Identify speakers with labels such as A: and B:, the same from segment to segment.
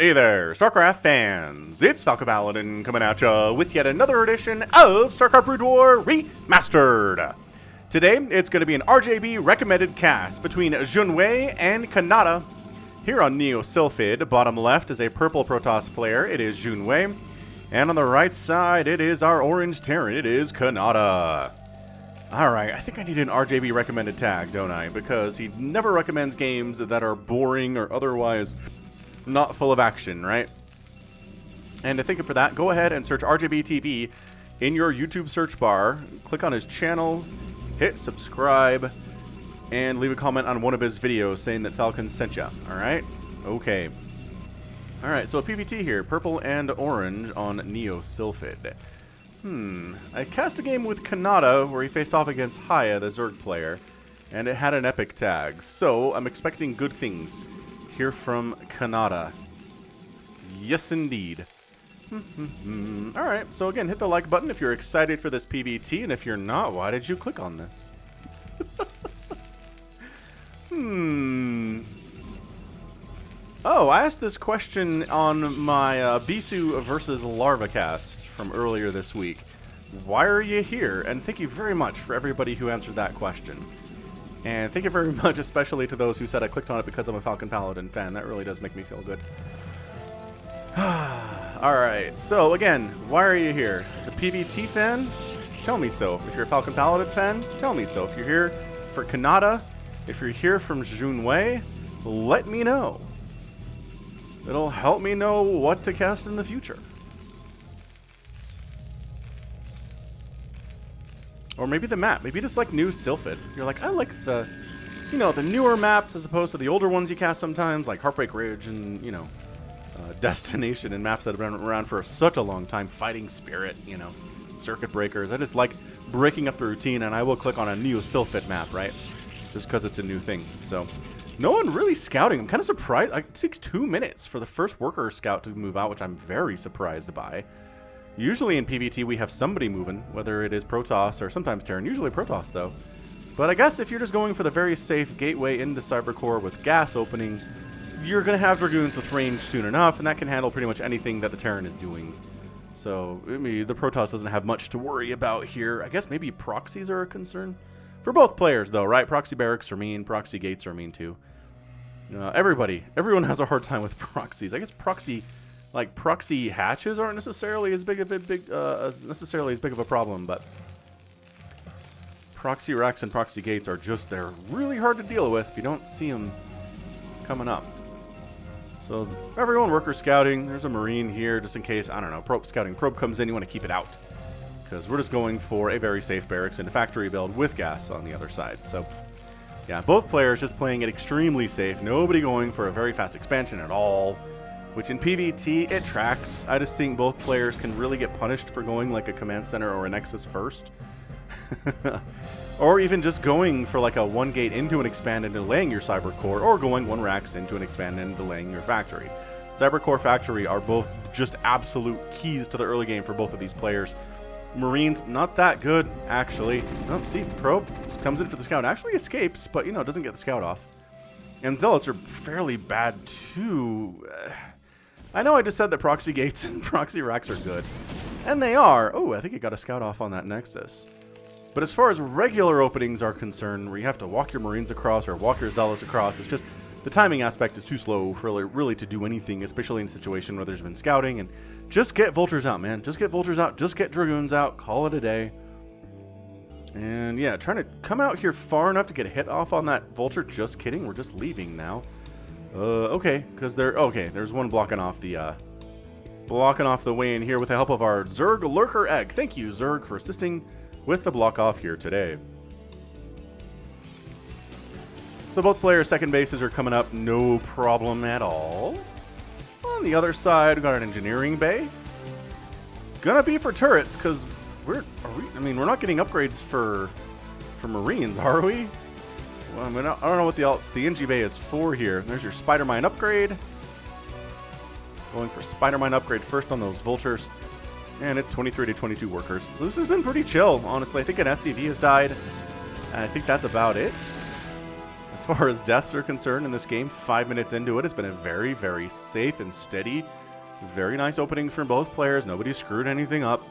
A: Hey there, StarCraft fans! It's Falcon Paladin coming at ya with yet another edition of StarCraft Brood War Remastered! Today, it's going to be an RJB recommended cast between JoonWe and Canata. Here on Neo Sylphid, bottom left is a purple Protoss player, it is JoonWe. And on the right side, it is our orange Terran, it is Canata. Alright, I think I need an RJB recommended tag, don't I? Because he never recommends games that are boring or otherwise not full of action, right? And to think of for that, go ahead and search RJB TV in your YouTube search bar, click on his channel, hit subscribe, and leave a comment on one of his videos saying that Falcon sent ya, alright? Okay. Alright, so a PvT here, purple and orange on Neo Sylphid. I cast a game with Canata where he faced off against Haya, the Zerg player, and it had an epic tag, so I'm expecting good things here from Canata. Yes, indeed. Alright, so again, hit the like button if you're excited for this PvT, and if you're not, why did you click on this? Oh, I asked this question on my Bisu versus Larva cast from earlier this week. Why are you here? And thank you very much for everybody who answered that question. And thank you very much, especially to those who said I clicked on it because I'm a Falcon Paladin fan. That really does make me feel good. Alright, so again, why are you here? As a PvT fan? Tell me so. If you're a Falcon Paladin fan, tell me so. If you're here for Canata, if you're here from JoonWe, let me know. It'll help me know what to cast in the future. Or maybe the map. Maybe just like new Sylphid. You're like, I like the, the newer maps as opposed to the older ones you cast sometimes, like Heartbreak Ridge and, Destination and maps that have been around for such a long time. Fighting Spirit, Circuit Breakers. I just like breaking up the routine, and I will click on a new Sylphid map, right? Just because it's a new thing. So, no one really scouting. I'm kind of surprised. It takes 2 minutes for the first worker scout to move out, which I'm very surprised by. Usually in PvT we have somebody moving, whether it is Protoss or sometimes Terran, usually Protoss though. But I guess if you're just going for the very safe gateway into Cybercore with gas opening, you're going to have Dragoons with range soon enough, and that can handle pretty much anything that the Terran is doing. So, I mean, the Protoss doesn't have much to worry about here. I guess maybe proxies are a concern? For both players though, right? Proxy barracks are mean, proxy gates are mean too. Everyone has a hard time with proxies. I guess proxy hatches aren't necessarily as big of a problem, but proxy racks and proxy gates are they're really hard to deal with if you don't see them coming up. So everyone worker scouting. There's a Marine here just in case, I don't know, probe comes in, you want to keep it out. Because we're just going for a very safe barracks and a factory build with gas on the other side. So yeah, both players just playing it extremely safe. Nobody going for a very fast expansion at all. Which in PvT, it tracks. I just think both players can really get punished for going like a command center or a nexus first. Or even just going for like a one gate into an expand and delaying your cybercore, or going one racks into an expand and delaying your factory. Cybercore factory are both just absolute keys to the early game for both of these players. Marines, not that good, actually. Oh, see, probe comes in for the scout. Actually escapes, but, doesn't get the scout off. And zealots are fairly bad, too. I know I just said that proxy gates and proxy racks are good. And they are. Oh, I think it got a scout off on that nexus. But as far as regular openings are concerned, where you have to walk your Marines across or walk your zealots across, it's just the timing aspect is too slow for really to do anything, especially in a situation where there's been scouting. And just get vultures out, man. Just get vultures out. Just get dragoons out. Call it a day. And yeah, trying to come out here far enough to get a hit off on that vulture. Just kidding. We're just leaving now. Okay, because there's one blocking off the way in here with the help of our Zerg Lurker Egg. Thank you, Zerg, for assisting with the block off here today. So both players' second bases are coming up, no problem at all. On the other side, we got an engineering bay. Gonna be for turrets, because we're not getting upgrades for Marines, are we? Well, I don't know what the NG bay is for here. There's your Spider Mine upgrade. Going for Spider Mine upgrade first on those vultures. And it's 23 to 22 workers. So this has been pretty chill, honestly. I think an SCV has died. And I think that's about it. As far as deaths are concerned in this game, 5 minutes into it, it's been a very, very safe and steady, very nice opening from both players. Nobody screwed anything up.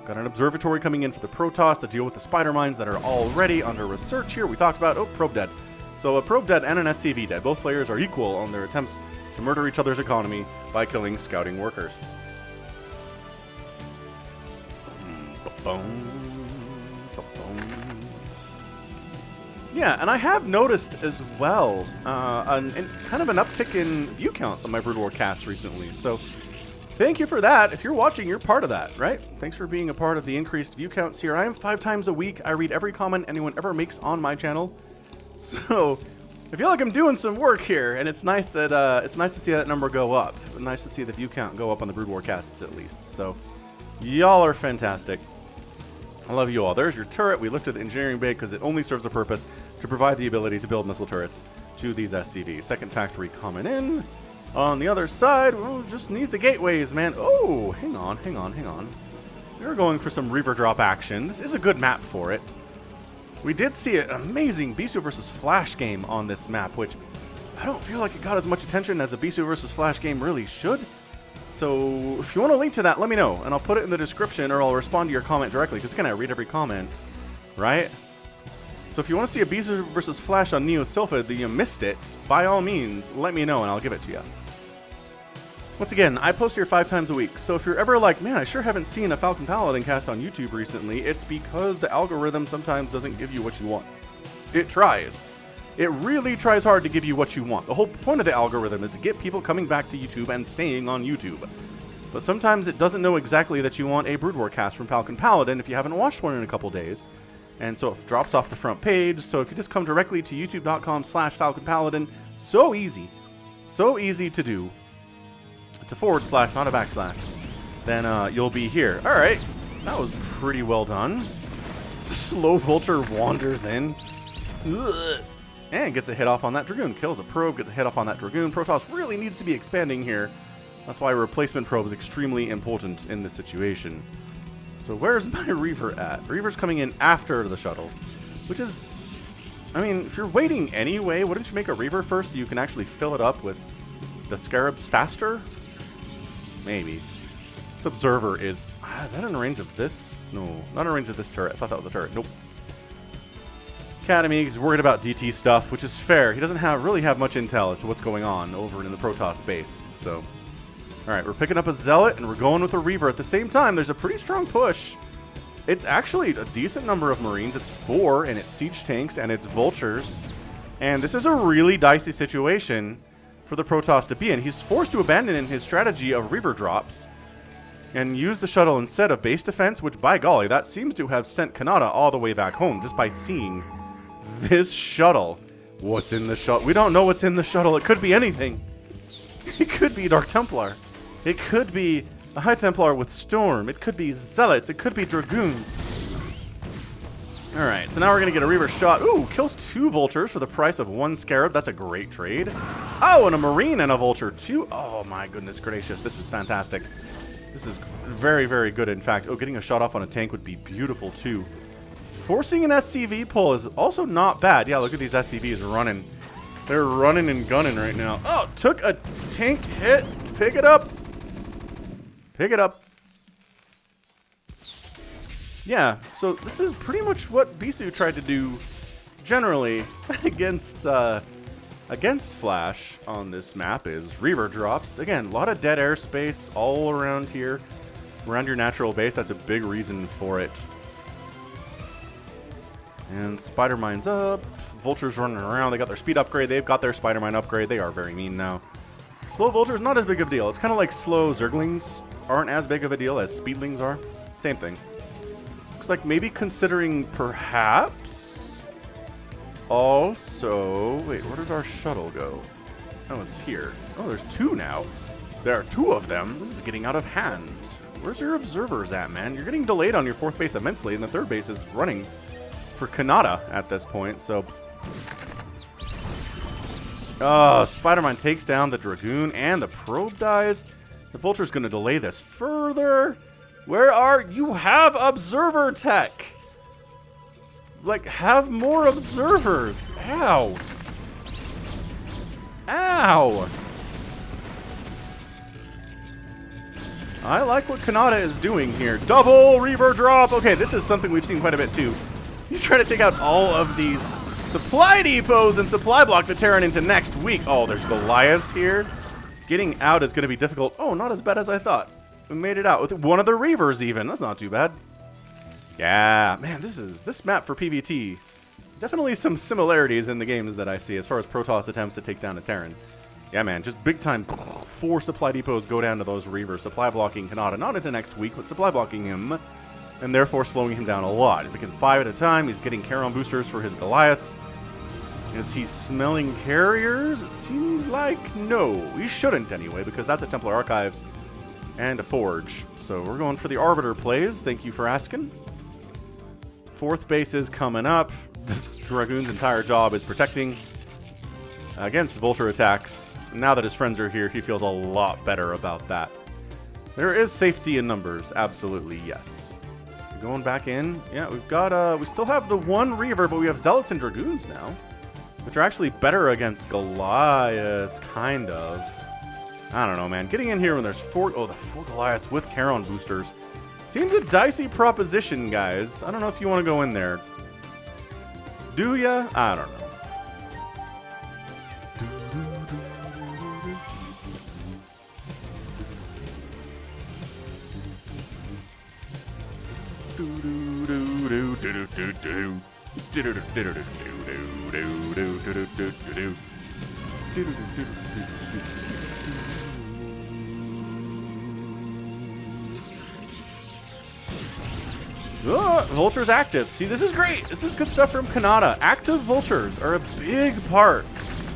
A: Got an observatory coming in for the Protoss to deal with the spider mines that are already under research here. We talked about, oh, probe dead. So a probe dead and an SCV dead. Both players are equal on their attempts to murder each other's economy by killing scouting workers. Yeah, and I have noticed as well kind of an uptick in view counts on my Brood War cast recently. So thank you for that. If you're watching, you're part of that, right? Thanks for being a part of the increased view counts here. I am 5 times a week. I read every comment anyone ever makes on my channel. So I feel like I'm doing some work here, and it's nice that it's nice to see that number go up. Nice to see the view count go up on the Brood War casts at least. So y'all are fantastic. I love you all. There's your turret. We lifted the engineering bay because it only serves a purpose to provide the ability to build missile turrets to these SCVs. Second factory coming in. On the other side, we'll just need the gateways, man. Oh, hang on. We're going for some Reaver drop action. This is a good map for it. We did see an amazing Bisu versus Flash game on this map, which I don't feel like it got as much attention as a Bisu versus Flash game really should. So if you want a link to that, let me know, and I'll put it in the description, or I'll respond to your comment directly, because I read every comment, right? So if you want to see a Bisu versus Flash on Neo Sylphid that you missed it, by all means, let me know, and I'll give it to you. Once again, I post here 5 times a week, so if you're ever like, man, I sure haven't seen a Falcon Paladin cast on YouTube recently, it's because the algorithm sometimes doesn't give you what you want. It tries. It really tries hard to give you what you want. The whole point of the algorithm is to get people coming back to YouTube and staying on YouTube. But sometimes it doesn't know exactly that you want a Brood War cast from Falcon Paladin if you haven't watched one in a couple days. And so it drops off the front page, so if you just come directly to youtube.com/Falcon Paladin, so easy to do. It's a / not a backslash. Then you'll be here. Alright, that was pretty well done. Slow Vulture wanders in. Ugh. And gets a hit off on that Dragoon. Kills a probe, gets a hit off on that Dragoon. Protoss really needs to be expanding here. That's why a replacement probe is extremely important in this situation. So where's my Reaver at? Reaver's coming in after the shuttle, which is, I mean, if you're waiting anyway, wouldn't you make a Reaver first so you can actually fill it up with the Scarabs faster? Maybe. This Observer is that in range of this? No, not in range of this turret. I thought that was a turret. Nope. Academy is worried about DT stuff, which is fair. He doesn't really have much intel as to what's going on over in the Protoss base. So, alright, we're picking up a Zealot, and we're going with a Reaver. At the same time, there's a pretty strong push. It's actually a decent number of Marines. It's 4, and it's Siege Tanks, and it's Vultures. And this is a really dicey situation for the Protoss to be in. He's forced to abandon his strategy of Reaver drops and use the shuttle instead of base defense, which, by golly, that seems to have sent Canata all the way back home just by seeing this shuttle. What's in the shuttle? We don't know what's in the shuttle. It could be anything. It could be Dark Templar. It could be a High Templar with Storm. It could be Zealots. It could be Dragoons. Alright, so now we're going to get a Reaver shot. Ooh, kills 2 Vultures for the price of 1 Scarab. That's a great trade. Oh, and a Marine and a Vulture too. Oh my goodness gracious. This is fantastic. This is very, very good, in fact. Oh, getting a shot off on a tank would be beautiful too. Forcing an SCV pull is also not bad. Yeah, look at these SCVs running. They're running and gunning right now. Oh, took a tank hit. Pick it up. Pick it up. Yeah, so this is pretty much what Bisu tried to do generally against Flash on this map is Reaver drops. Again, a lot of dead airspace all around here. Around your natural base, that's a big reason for it. And Spider Mine's up. Vultures running around. They got their speed upgrade. They've got their Spider Mine upgrade. They are very mean now. Slow Vulture's not as big of a deal. It's kind of like slow Zerglings aren't as big of a deal as Speedlings are. Same thing. Looks like maybe considering perhaps also... Wait, where did our shuttle go? Oh, it's here. Oh, there's 2 now. There are 2 of them. This is getting out of hand. Where's your observers at, man? You're getting delayed on your 4th base immensely, and the 3rd base is running for Canata at this point, so... Spider-Man takes down the Dragoon, and the probe dies. The Vulture's going to delay this further. Where are... You have observer tech! Like, have more observers! Ow! Ow! I like what Canata is doing here. Double Reaver drop! Okay, this is something we've seen quite a bit too. He's trying to take out all of these supply depots and supply block the Terran into next week. Oh, there's Goliaths here. Getting out is going to be difficult. Oh, not as bad as I thought. We made it out with one of the Reavers even. That's not too bad. Yeah, man, this map for PvT. Definitely some similarities in the games that I see as far as Protoss attempts to take down a Terran. Yeah, man, just big time 4 supply depots go down to those Reavers, supply blocking Canata, not into next week, but supply blocking him, and therefore slowing him down a lot. He's making 5 at a time. He's getting Charon boosters for his Goliaths. Is he smelling carriers? It seems like no. He shouldn't anyway, because that's a Templar Archives and a Forge. So we're going for the Arbiter plays. Thank you for asking. 4th base is coming up. This Dragoon's entire job is protecting against Vulture attacks. Now that his friends are here, he feels a lot better about that. There is safety in numbers, absolutely, yes. Going back in, yeah, we've got, we still have the 1 Reaver, but we have Zealots and Dragoons now, which are actually better against Goliaths, kind of. I don't know, man. Getting in here when there's 4 Goliaths with Charon boosters seems a dicey proposition, guys. I don't know if you want to go in there. Do ya? I don't know. Vultures active. See, this is great. This is good stuff from Canata. Active vultures are a big part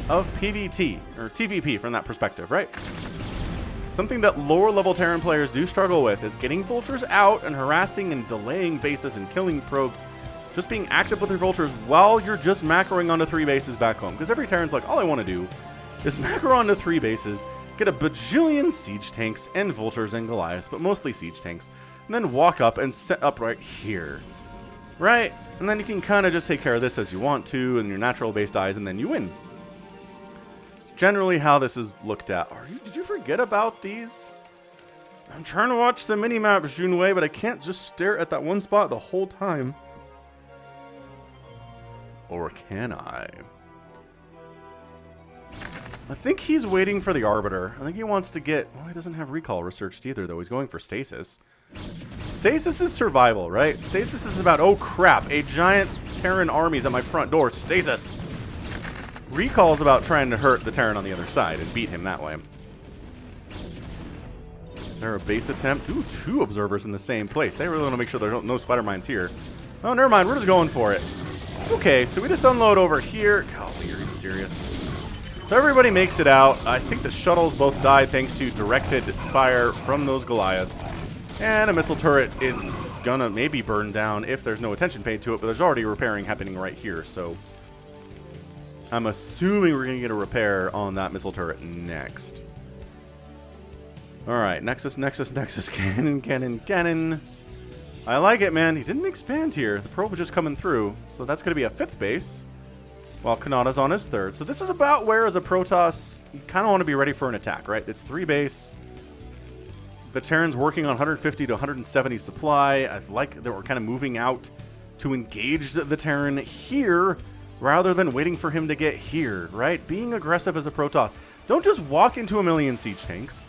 A: of PvT, or TVP from that perspective, right? Something that lower level Terran players do struggle with is getting vultures out and harassing and delaying bases and killing probes. Just being active with your vultures while you're just macroing onto 3 bases back home. Because every Terran's like, all I want to do is macro onto 3 bases, get a bajillion siege tanks and vultures and Goliaths, but mostly siege tanks, and then walk up and set up right here. Right? And then you can kind of just take care of this as you want to, and your natural base dies, and then you win. It's generally how this is looked at. Did you forget about these? I'm trying to watch the mini-map, JoonWe, but I can't just stare at that one spot the whole time. Or can I? I think he's waiting for the Arbiter. I think he wants to get... Well, he doesn't have recall researched either, though. He's going for Stasis. Stasis is survival, right? Stasis is about, oh crap, a giant Terran army's at my front door. Stasis! Recall is about trying to hurt the Terran on the other side and beat him that way. There a base attempt? Ooh, 2 observers in the same place. They really want to make sure there are no spider mines here. Oh, never mind. We're just going for it. Okay, so we just unload over here. Golly, are you serious? So everybody makes it out. I think the shuttles both died thanks to directed fire from those Goliaths. And a missile turret is gonna maybe burn down if there's no attention paid to it, but there's already repairing happening right here, so I'm assuming we're gonna get a repair on that missile turret next. Alright, Nexus, cannon. I like it, man. He didn't expand here. The probe was just coming through, so that's gonna be a 5th base, while Canata's on his 3rd. So this is about where, as a Protoss, you kind of want to be ready for an attack, right? It's 3 base. The Terran's working on 150 to 170 supply. I like that we're kind of moving out to engage the Terran here rather than waiting for him to get here, right? Being aggressive as a Protoss. Don't just walk into a million siege tanks.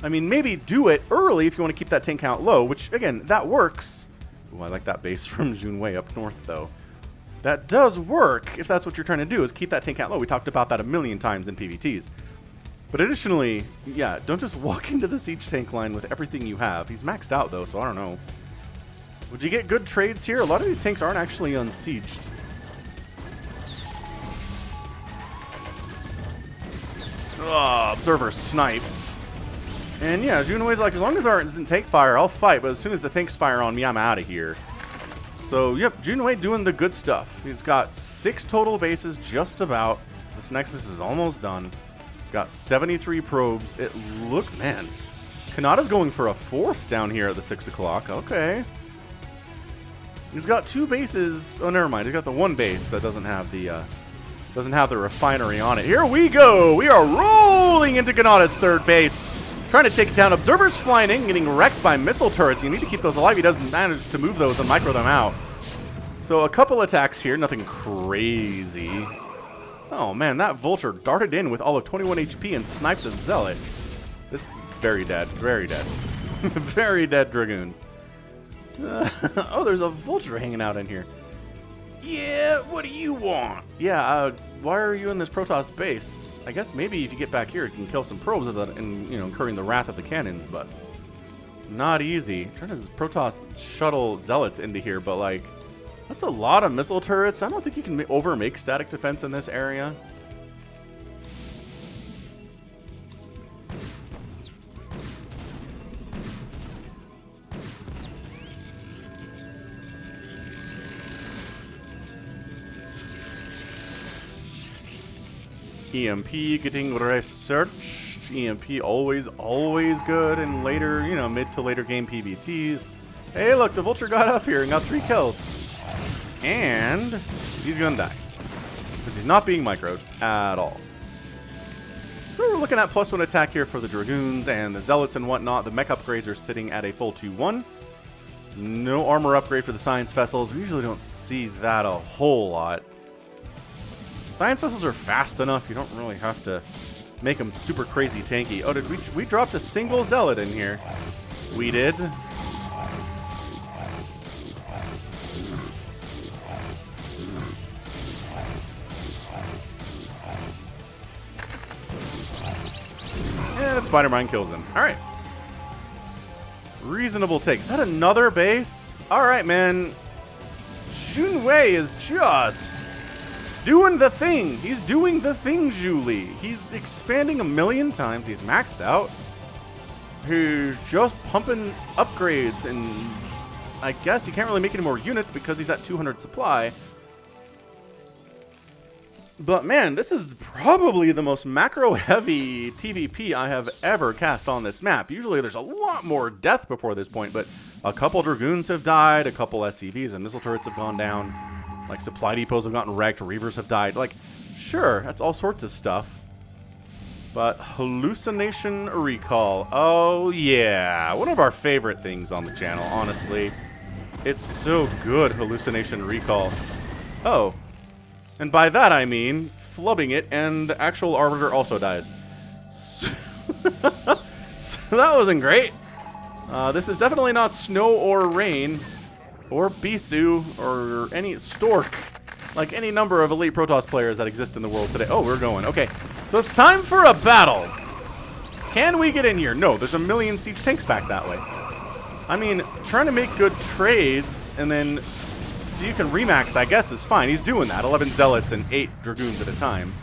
A: I mean, maybe do it early if you want to keep that tank count low, which, again, that works. Ooh, I like that base from JoonWe up north, though. That does work if that's what you're trying to do, is keep that tank count low. We talked about that a million times in PvTs. But additionally, yeah, don't just walk into the siege tank line with everything you have. He's maxed out, though, so I don't know. Would you get good trades here? A lot of these tanks aren't actually unsieged. Oh, observer sniped. And yeah, JoonWe's like, as long as ours doesn't take fire, I'll fight. But as soon as the tanks fire on me, I'm out of here. So, yep, JoonWe doing the good stuff. He's got 6 total bases, just about. This Nexus is almost done. Got 73 probes. Man, Canata's going for a 4th down here at the 6 o'clock. Okay. He's got 2 bases. Oh, never mind. He's got the 1 base that doesn't have the Doesn't have the refinery on it. Here we go. We are rolling into Canata's third base. Trying to take it down. Observers flying in, getting wrecked by missile turrets. You need to keep those alive. He doesn't manage to move those and micro them out. So a couple attacks here. Nothing crazy. Oh, man. That vulture darted in with all of 21 HP and sniped a zealot. This very dead. Very dead. Very dead Dragoon. Oh, there's a vulture hanging out in here. Yeah, what do you want? Yeah, why are you in this Protoss base? I guess maybe if you get back here, you can kill some probes with it and, you know, incurring the wrath of the cannons, but not easy. I'm trying to Protoss shuttle zealots into here, but, like, that's a lot of missile turrets. I don't think you can over-make static defense in this area. EMP getting researched. EMP always good in later, you know, mid to later game PvTs. Hey, look, the vulture got up here and got 3 kills. And he's gonna die. Because he's not being microed at all. So we're looking at +1 attack here for the Dragoons and the Zealots and whatnot. The mech upgrades are sitting at a full 2-1. No armor upgrade for the Science Vessels. We usually don't see that a whole lot. Science Vessels are fast enough, you don't really have to make them super crazy tanky. Oh, did we dropped a single Zealot in here? We did. And a Spider Mine kills him. Alright. Reasonable take. Is that another base? Alright, man. JoonWe is just doing the thing. He's doing the thing, JoonWe. He's expanding 1,000,000 times. He's maxed out. He's just pumping upgrades, and I guess he can't really make any more units because he's at 200 supply. But man, this is probably the most macro-heavy TVP I have ever cast on this map. Usually there's a lot more death before this point, but a couple Dragoons have died, a couple SCVs and missile turrets have gone down. Like, supply depots have gotten wrecked, Reavers have died. Like, sure, that's all sorts of stuff. But hallucination recall. Oh, yeah. One of our favorite things on the channel, honestly. It's so good, hallucination recall. Oh. And by that, I mean flubbing it, and the actual Arbiter also dies. So that wasn't great. This is definitely not snow or rain. Or Bisu, or any Stork, like any number of elite Protoss players that exist in the world today. Oh, we're going. Okay, so it's time for a battle. Can we get in here? No, there's 1,000,000 siege tanks back that way. I mean, trying to make good trades and then so you can remax, I guess, is fine. He's doing that. 11 Zealots and 8 Dragoons at a time.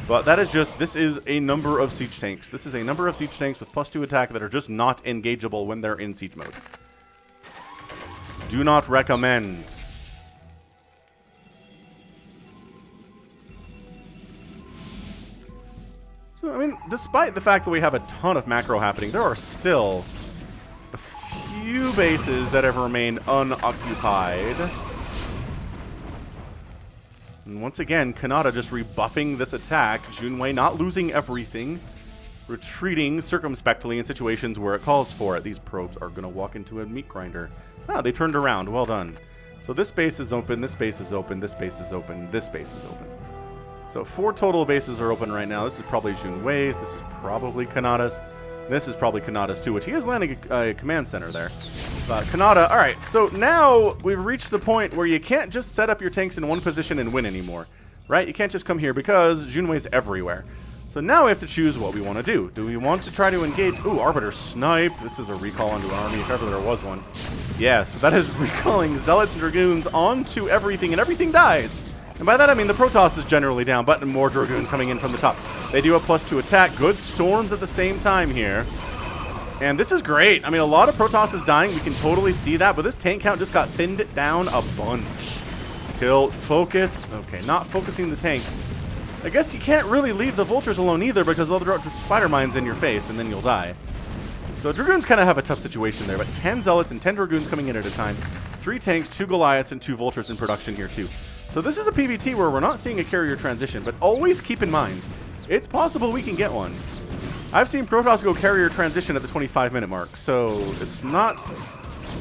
A: But that is just, this is a number of siege tanks. This is a number of siege tanks with +2 attack that are just not engageable when they're in siege mode. Do not recommend. So, I mean, despite the fact that we have a ton of macro happening, there are still a few bases that have remained unoccupied. And once again, Canata just rebuffing this attack. JoonWe not losing everything. Retreating circumspectly in situations where it calls for it. These probes are going to walk into a meat grinder. Ah, they turned around. Well done. So this base is open, this base is open, this base is open, this base is open. So 4 total bases are open right now. This is probably JoonWe's, this is probably Canata's, this is probably Canata's too, which he is landing a command center there. But Canata, alright, so now we've reached the point where you can't just set up your tanks in one position and win anymore. Right? You can't just come here because JoonWe's everywhere. So now we have to choose what we want to do. Do we want to try to engage? Ooh, Arbiter Snipe. This is a recall onto an army, if ever there was one. Yeah, so that is recalling Zealots and Dragoons onto everything, and everything dies. And by that I mean the Protoss is generally down, but more Dragoons coming in from the top. They do a +2 attack. Good storms at the same time here. And this is great. I mean, a lot of Protoss is dying. We can totally see that, but this tank count just got thinned down a bunch. Kill, focus. Okay, not focusing the tanks. I guess you can't really leave the vultures alone either because they'll drop spider mines in your face and then you'll die. So Dragoons kind of have a tough situation there, but 10 Zealots and 10 Dragoons coming in at a time. 3 tanks, 2 Goliaths, and 2 vultures in production here too. So this is a PvT where we're not seeing a carrier transition, but always keep in mind, it's possible we can get one. I've seen Protoss go carrier transition at the 25-minute mark, so it's not...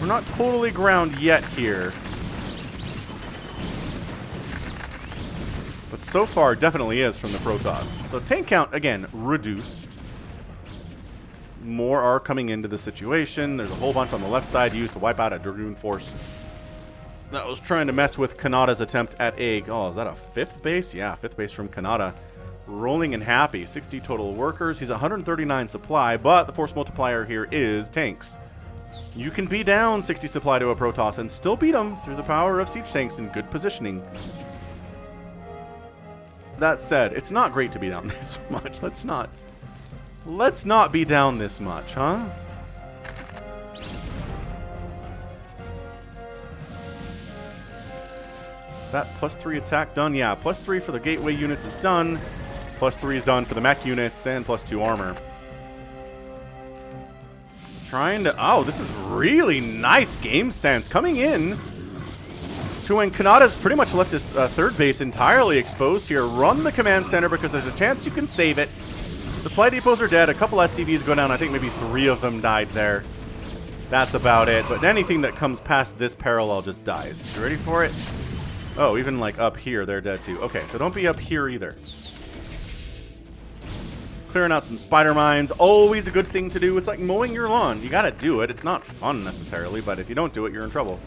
A: We're not totally ground yet here. But so far, definitely is from the Protoss. So tank count, again, reduced. More are coming into the situation. There's a whole bunch on the left side used to wipe out a Dragoon force that was trying to mess with Canata's attempt at a... Oh, is that a 5th base? Yeah, 5th base from Canata. Rolling and happy. 60 total workers. He's 139 supply, but the force multiplier here is tanks. You can be down 60 supply to a Protoss and still beat him through the power of siege tanks and good positioning. That said, it's not great to be down this much. Let's not be down this much, huh? That +3 attack done? Yeah, +3 for the gateway units is done. +3 is done for the mech units, and +2 armor. Trying to... Oh, this is really nice game sense. Coming in to when Canata's pretty much left his third base entirely exposed here. Run the command center because there's a chance you can save it. Supply depots are dead. A couple SCVs go down. I think maybe 3 of them died there. That's about it. But anything that comes past this parallel just dies. You ready for it? Oh, even like up here, they're dead too. Okay, so don't be up here either. Clearing out some spider mines, always a good thing to do. It's like mowing your lawn. You gotta do it. It's not fun necessarily, but if you don't do it, you're in trouble.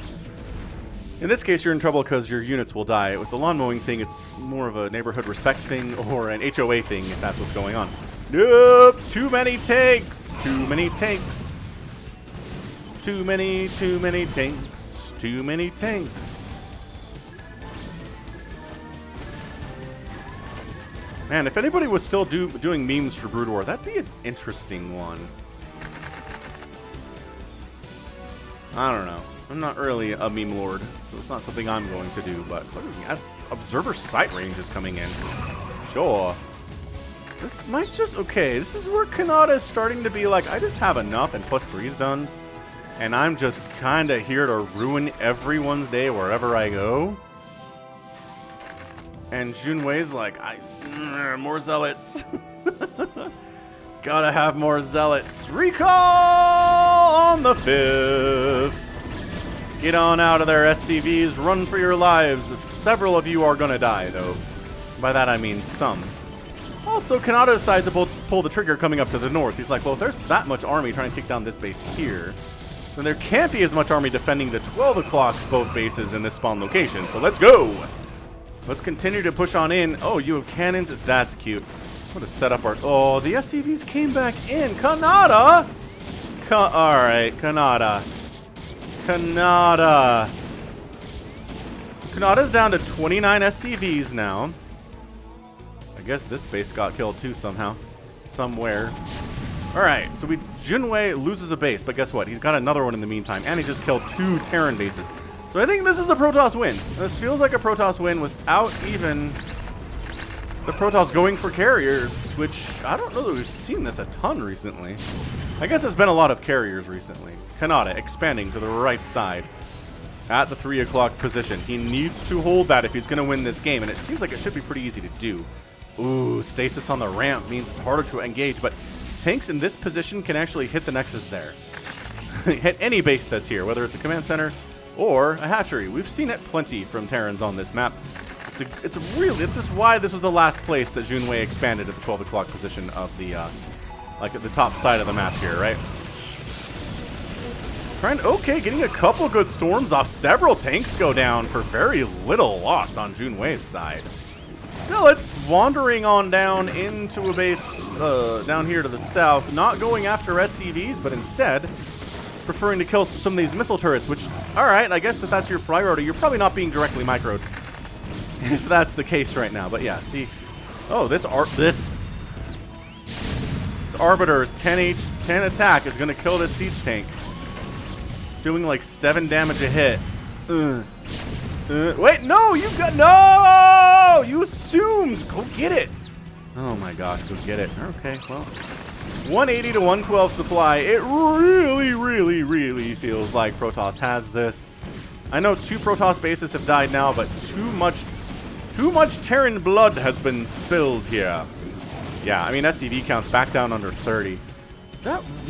A: In this case, you're in trouble because your units will die. With the lawn mowing thing, it's more of a neighborhood respect thing or an HOA thing if that's what's going on. Nope! Too many tanks! Too many tanks! Too many tanks! Too many tanks! Man, if anybody was still doing memes for Brood War, that'd be an interesting one. I don't know. I'm not really a meme lord, so it's not something I'm going to do, but look at Observer sight range is coming in. Sure. This might just... Okay, this is where Canata is starting to be like, I just have enough, and +3 is done. And I'm just kind of here to ruin everyone's day wherever I go. And JoonWe's like, more zealots. Gotta have more zealots. Recall on the 5th. Get on out of there, SCVs. Run for your lives. Several of you are gonna die, though. By that I mean some. Also, Canata decides to pull the trigger coming up to the north. He's like, well, if there's that much army trying to take down this base here, then there can't be as much army defending the 12 o'clock both bases in this spawn location. So let's go. Let's continue to push on in. Oh, you have cannons? That's cute. What a setup art. Oh, the SCVs came back in. Canata! Alright, Canata. Canata. So Canata's down to 29 SCVs now. I guess this base got killed too somehow. Somewhere. Alright, so JoonWe loses a base, but guess what? He's got another one in the meantime, and he just killed 2 Terran bases. So I think this is a Protoss win. This feels like a Protoss win without even the Protoss going for carriers, which I don't know that we've seen this a ton recently. I guess there's been a lot of carriers recently. Canata expanding to the right side at the 3 o'clock position. He needs to hold that if he's going to win this game, and it seems like it should be pretty easy to do. Ooh, stasis on the ramp means it's harder to engage, but tanks in this position can actually hit the Nexus there. Hit any base that's here, whether it's a command center or a hatchery. We've seen it plenty from Terrans on this map. It's just why this was the last place that JoonWe expanded at the 12 o'clock position of the, like at the top side of the map here, right? Okay, getting a couple good storms off. Several tanks go down for very little lost on JoonWe's side. Still, it's wandering on down into a base down here to the south, not going after SCVs, but instead preferring to kill some of these missile turrets, which, alright, I guess if that's your priority, you're probably not being directly microed. If that's the case right now, but yeah, see. Oh, this Arbiter's 10 attack is going to kill this siege tank. Doing like 7 damage a hit. Wait, no, no! You assumed! Go get it! Oh my gosh, go get it. Okay, well. 180 to 112 supply. It really feels like Protoss has this. I know 2 Protoss bases have died now, but too much Too much Terran blood has been spilled here. Yeah, I mean, SCV counts back down under 30.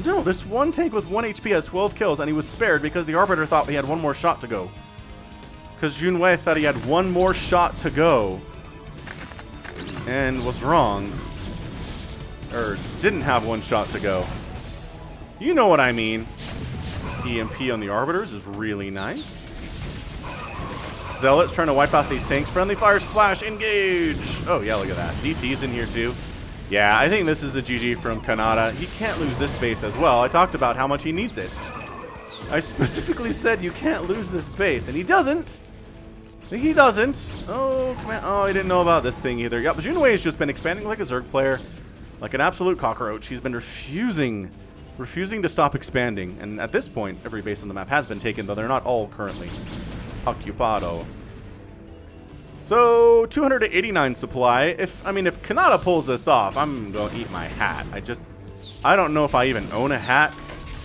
A: No, this one tank with 1 HP has 12 kills, and he was spared because the Arbiter thought he had one more shot to go. Because JoonWe thought he had one more shot to go. And was wrong. Or didn't have one shot to go. You know what I mean. EMP on the Arbiters is really nice. Zealots trying to wipe out these tanks. Friendly fire splash, engage! Oh yeah, look at that. DT's in here too. Yeah, I think this is a GG from Canata. He can't lose this base as well. I talked about how much he needs it. I specifically said you can't lose this base, and he doesn't. He doesn't. Oh, come on. Oh, I didn't know about this thing either. Yeah, but JoonWe has just been expanding like a Zerg player. Like an absolute cockroach. He's been refusing to stop expanding. And at this point, every base on the map has been taken, though they're not all currently occupado. So, 289 supply. If Canata pulls this off, I'm going to eat my hat. I don't know if I even own a hat.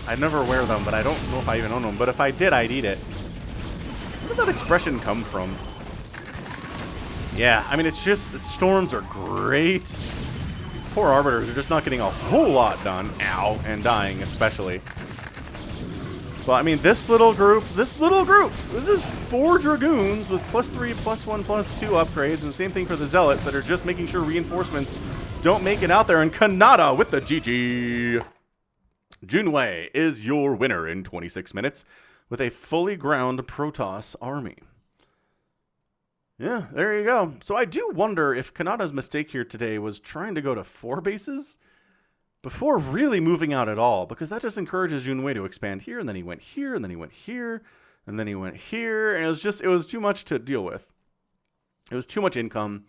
A: I never wear them, but I don't know if I even own them. But if I did, I'd eat it. Where did that expression come from? Yeah, I mean, it's just, the storms are great. These poor Arbiters are just not getting a whole lot done. Ow, and dying especially. But, I mean, this little group, this is 4 Dragoons with +3, +1, +2 upgrades, and same thing for the Zealots that are just making sure reinforcements don't make it out there, and Canata with the GG. JoonWe is your winner in 26 minutes with a fully ground Protoss army. Yeah, there you go. So I do wonder if Kanata's mistake here today was trying to go to 4 bases before really moving out at all, because that just encourages JoonWe to expand here, and then he went here, and then he went here, and then he went here, and it was too much to deal with. It was too much income.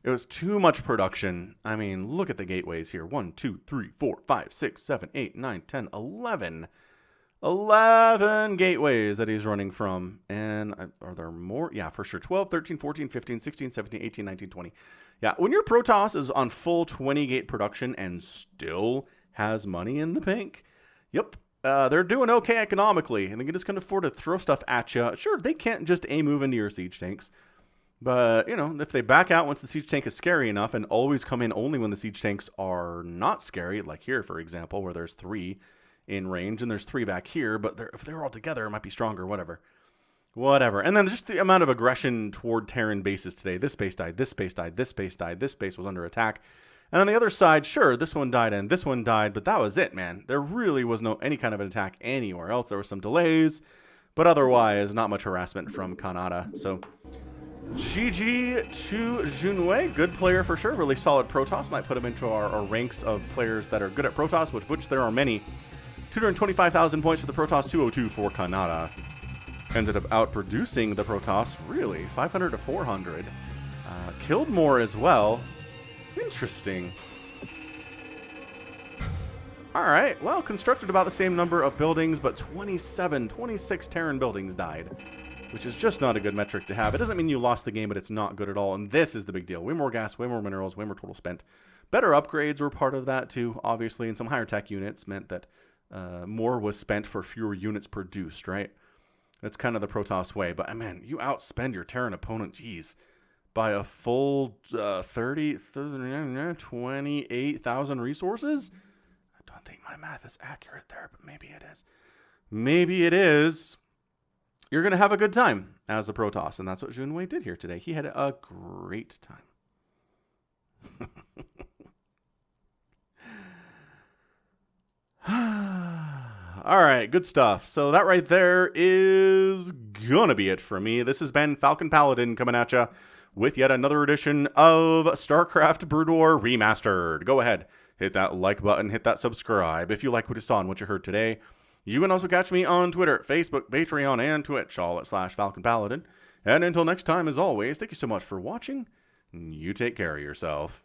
A: It was too much production. I mean, look at the gateways here. 1, 2, 3, 4, 5, 6, 7, 8, 9, 10, 11. 11 gateways that he's running from. And are there more? Yeah, for sure. 12, 13, 14, 15, 16, 17, 18, 19, 20. Yeah, when your Protoss is on full 20 gate production and still has money in the bank, yep, they're doing okay economically. And they can just kind of afford to throw stuff at you. Sure, they can't just move into your siege tanks. But, you know, if they back out once the siege tank is scary enough and always come in only when the siege tanks are not scary, like here, for example, where there's 3 in range and there's 3 back here, but if they're all together, it might be stronger, whatever. And then just the amount of aggression toward Terran bases today. This base died, this base died, this base died, this base was under attack. And on the other side, sure, this one died and this one died, but that was it, man. There really was no any kind of an attack anywhere else. There were some delays, but otherwise, not much harassment from Canata. So, GG to JoonWe. Good player for sure. Really solid Protoss. Might put him into our ranks of players that are good at Protoss, which there are many. 225,000 points for the Protoss, 202 for Canata. Ended up outproducing the Protoss, really, 500 to 400. Killed more as well. Interesting. Alright, well, constructed about the same number of buildings, but 26 Terran buildings died, which is just not a good metric to have. It doesn't mean you lost the game, but it's not good at all, and this is the big deal. Way more gas, way more minerals, way more total spent. Better upgrades were part of that, too, obviously, and some higher tech units meant that more was spent for fewer units produced, right? That's kind of the Protoss way. But, man, you outspend your Terran opponent, geez, by a full 28,000 resources? I don't think my math is accurate there, but maybe it is. Maybe it is. You're going to have a good time as a Protoss, and that's what JoonWe did here today. He had a great time. All right, good stuff. So that right there is gonna be it for me. This has been Falcon Paladin coming at you with yet another edition of StarCraft Brood War Remastered. Go ahead, hit that like button, hit that subscribe if you like what you saw and what you heard today. You can also catch me on Twitter, Facebook, Patreon, and Twitch, all at /Falcon Paladin. And until next time, as always, thank you so much for watching. You take care of yourself.